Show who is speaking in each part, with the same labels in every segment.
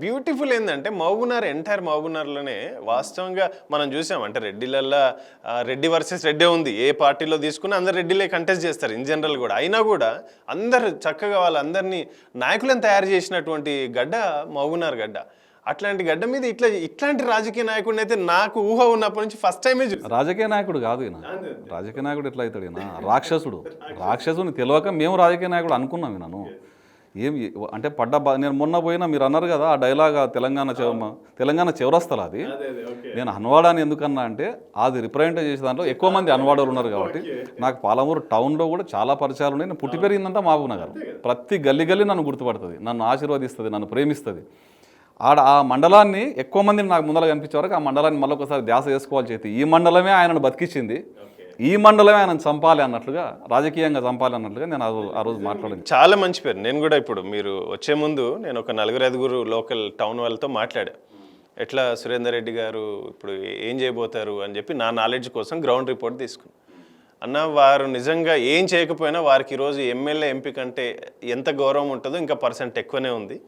Speaker 1: Beautiful ఏంటంటే Mahabubnagar entire మహబూబ్నగర్లోనే వాస్తవంగా మనం చూసాం. అంటే రెడ్డిలల్లో రెడ్డి వర్సెస్ రెడ్డే ఉంది. ఏ పార్టీలో తీసుకున్నా అందరు రెడ్డిలే కంటెస్ట్ చేస్తారు ఇన్ జనరల్ కూడా. అయినా కూడా అందరు చక్కగా వాళ్ళందరినీ నాయకులను తయారు చేసినటువంటి గడ్డ మహబూబ్నగర్ గడ్డ. అట్లాంటి గడ్డ మీద ఇట్లాంటి రాజకీయ నాయకుడిని అయితే నాకు ఊహ ఉన్నప్పటి నుంచి ఫస్ట్ టైమే చూసి.
Speaker 2: రాజకీయ నాయకుడు కాదు ఈయన. రాజకీయ నాయకుడు ఎట్లా అవుతాడు ఈయన? రాక్షసుని తెలియక మేము రాజకీయ నాయకుడు అనుకున్నాం ఈయనను. ఏమి అంటే నేను మొన్న పోయినా మీరు అన్నారు కదా ఆ డైలాగ్ తెలంగాణ చివరస్తల అది. నేను అన్వాడాని ఎందుకన్నా అంటే అది రిప్రజెంట్ చేసే దాంట్లో ఎక్కువ మంది అన్వాడోలు ఉన్నారు కాబట్టి నాకు పాలమూరు టౌన్లో కూడా చాలా పరిచయాలు ఉన్నాయి. నేను పుట్టి పెరిగిందంతా మహబూబ్నగర్. ప్రతి గల్లీ నన్ను గుర్తుపడుతుంది, నన్ను ఆశీర్వదిస్తుంది, నన్ను ప్రేమిస్తుంది. ఆ మండలాన్ని ఎక్కువ మందిని నాకు ముందర కనిపించే వరకు ఆ మండలాన్ని మళ్ళీ ఒకసారి ధ్యాస చేసుకోవాలి చేతి. ఈ మండలమే ఆయనను బతికించింది, ఈ మండలమే ఆయనను చంపాలి అన్నట్లుగా, రాజకీయంగా చంపాలి అన్నట్లుగా నేను ఆ రోజు మాట్లాడింది.
Speaker 1: చాలా మంచి పేరు. నేను కూడా ఇప్పుడు మీరు వచ్చే ముందు నేను ఒక 4-5 లోకల్ టౌన్ వాళ్ళతో మాట్లాడా. ఎట్లా సురేందర్ రెడ్డి గారు ఇప్పుడు ఏం చేయబోతారు అని చెప్పి నా నాలెడ్జ్ కోసం గ్రౌండ్ రిపోర్ట్ తీసుకున్నాను. అన్న వారు నిజంగా ఏం చేయకపోయినా వారికి ఈరోజు ఎమ్మెల్యే ఎంపీ కంటే ఎంత గౌరవం ఉంటుందో ఇంకా % ఎక్కువనే ఉంది.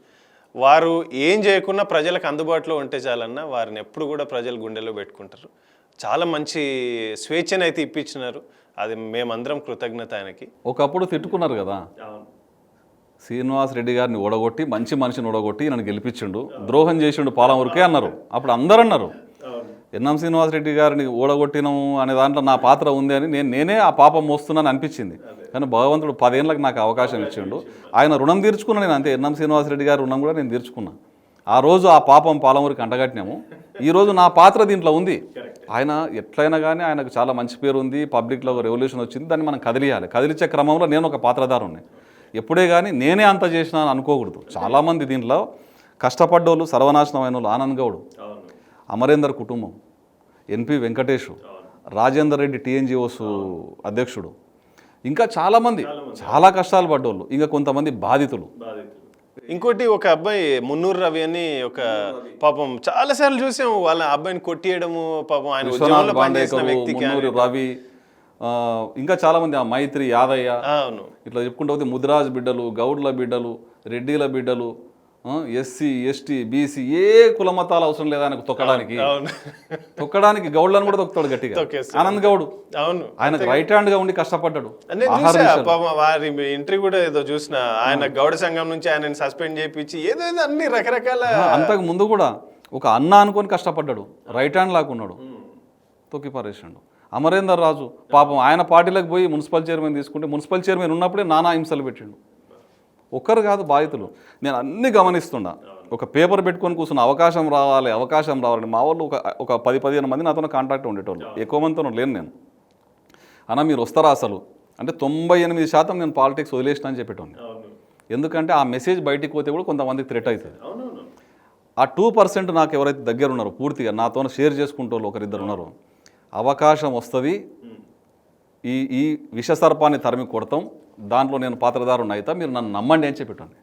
Speaker 1: వారు ఏం చేయకుండా ప్రజలకు అందుబాటులో ఉంటే చాలన్నా వారిని ఎప్పుడు కూడా ప్రజలు గుండెల్లో పెట్టుకుంటారు. చాలా మంచి స్వేచ్ఛను అయితే ఇప్పించినారు. అది మేమందరం కృతజ్ఞత ఆయనకి.
Speaker 2: ఒకప్పుడు తిట్టుకున్నారు కదా, శ్రీనివాస్ రెడ్డి గారిని ఓడగొట్టి మంచి మనిషిని ఓడగొట్టి నన్ను గెలిపించిండు, ద్రోహం చేసిండు పాలమూరుకే అన్నారు. అప్పుడు అందరూ అన్నారు ఎన్ఎం శ్రీనివాస్ రెడ్డి గారిని ఓడగొట్టినాము అనే దాంట్లో నా పాత్ర ఉంది అని. నేనే ఆ పాపం మోస్తున్నాను అనిపించింది. కానీ భగవంతుడు 10 ఏళ్ళకి నాకు అవకాశం ఇచ్చిండు. ఆయన రుణం తీర్చుకున్నాను నేను అంతే. ఎన్ఎం శ్రీనివాస్ రెడ్డి గారి రుణం కూడా నేను తీర్చుకున్నా. ఆ రోజు ఆ పాపం పాలమూరికి అంటగట్టినాము. ఈరోజు నా పాత్ర దీంట్లో ఉంది. ఆయన ఎట్లయినా కానీ ఆయనకు చాలా మంచి పేరు ఉంది, పబ్లిక్లో ఒక రెవల్యూషన్ వచ్చింది, దాన్ని మనం కదిలియాలి. కదిలించే క్రమంలో నేను ఒక పాత్రధారుణ్ణి. ఎప్పుడే కానీ నేనే అంత చేసినా అనుకోకూడదు. చాలామంది దీంట్లో కష్టపడ్డోళ్ళు, సర్వనాశనమైన వాళ్ళు, ఆనంద్ గౌడ్, అమరేందర్ కుటుంబం, ఎన్పి వెంకటేష్, రాజేందర్ రెడ్డి టీఎన్జిఓస్ అధ్యక్షుడు, ఇంకా చాలామంది చాలా కష్టాలు పడ్డోళ్ళు, ఇంకా కొంతమంది బాధితులు.
Speaker 1: ఇంకోటి ఒక అబ్బాయి మున్నూరు రవి అని ఒక పాపం చాలాసార్లు చూసాము వాళ్ళ అబ్బాయిని కొట్టియడము. పాపం ఆయన ఉద్యోగంలో పనిచేసిన వ్యక్తికి
Speaker 2: రవి, ఇంకా చాలామంది, ఆ మైత్రి, యాదయ్య, ఇట్లా చెప్పుకుంటూ పోతే ముదిరాజ్ బిడ్డలు, గౌడ్ల బిడ్డలు, రెడ్డిల బిడ్డలు, ఎస్సీ, ఎస్టీ, బీసీ, ఏ కుల మతాలు అవసరం లేదా ఆయనకు తొక్కడానికి గౌడ్లను కూడా తొక్కుతాడు గట్టిగా. ఆనంద్ గౌడ్ ఆయనకు రైట్ హ్యాండ్ గా ఉండి కష్టపడ్డాడు.
Speaker 1: వారి ఇంటర్వ్యూ కూడా ఏదో చూసిన, ఆయన గౌడ సంఘం నుంచి ఆయన సస్పెండ్ చేయించి ఏదో అన్ని రకరకాల.
Speaker 2: అంతకు ముందు కూడా ఒక అన్న అనుకొని కష్టపడ్డాడు, రైట్ హ్యాండ్ లాక్కున్నాడు, తొక్కి పారేసాడు. అమరేందర్ రాజు పాపం ఆయన పార్టీలకు పోయి మున్సిపల్ చైర్మన్ తీసుకుంటే మున్సిపల్ చైర్మన్ ఉన్నప్పుడే నానా హింసలు పెట్టిండు. ఒక్కరు కాదు బాధితులు. నేను అన్ని గమనిస్తున్నా. ఒక పేపర్ పెట్టుకొని కూర్చున్న అవకాశం రావాలి మా వాళ్ళు ఒక 10-15 మంది నాతో కాంటాక్ట్ ఉండేటోళ్ళు, ఎక్కువ మందితో లేను నేను. అన్న మీరు వస్తారా అసలు అంటే 98% నేను పాలిటిక్స్ వదిలేసిన అని చెప్పేటోని. ఎందుకంటే ఆ మెసేజ్ బయటికి పోతే కూడా కొంతమందికి థ్రెట్ అవుతుంది. ఆ 2% నాకు ఎవరైతే దగ్గర ఉన్నారో పూర్తిగా నాతో షేర్ చేసుకుంటూ ఒకరిద్దరు ఉన్నారు, అవకాశం వస్తుంది, ఈ విషసర్పాన్ని తరిమి కొడతాం, దాంట్లో నేను పాత్రధారుని అయితే మీరు నన్ను నమ్మండి అని చెప్పేటోని.